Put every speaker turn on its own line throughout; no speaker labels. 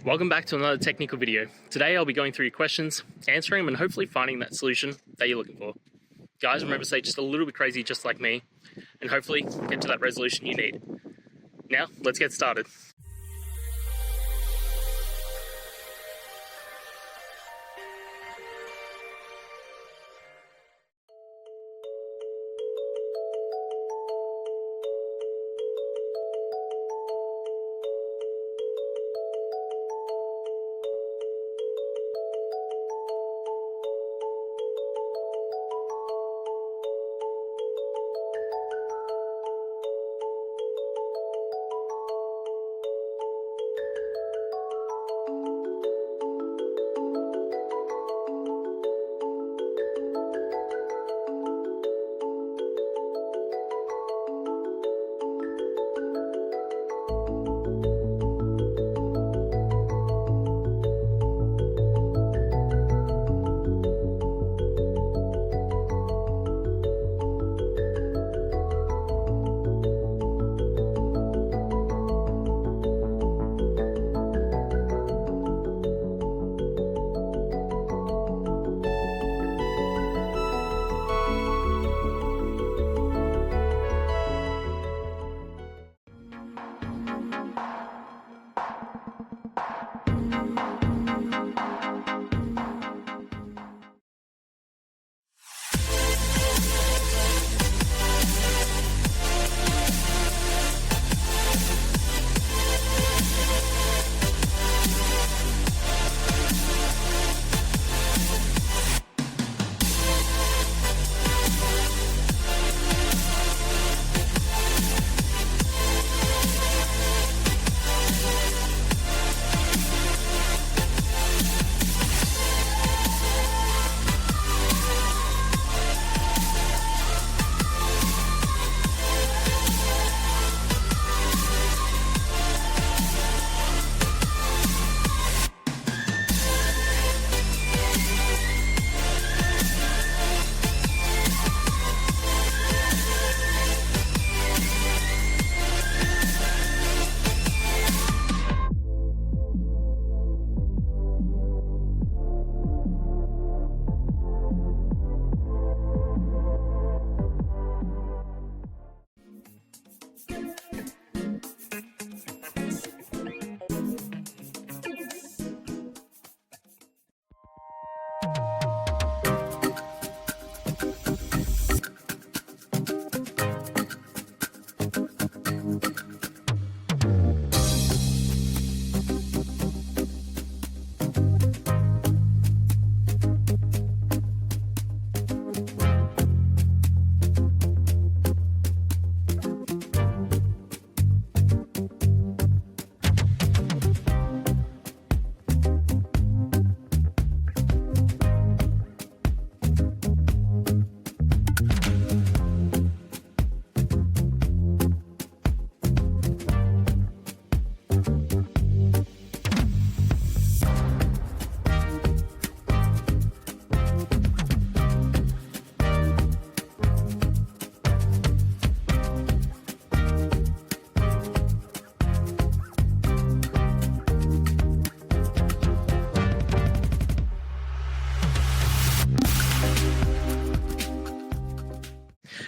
Welcome back to another technical video. Today I'll be going through your questions, answering them and hopefully finding that solution that you're looking for. Guys, remember to stay just a little bit crazy just like me and hopefully get to that resolution you need. Now, let's get started.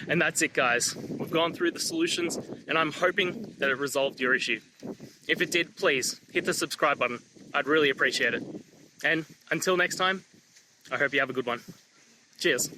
And that's it, guys. We've gone through the solutions and I'm hoping that it resolved your issue. If it did, please hit the subscribe button. I'd really appreciate it. And until next time, I hope you have a good one. Cheers.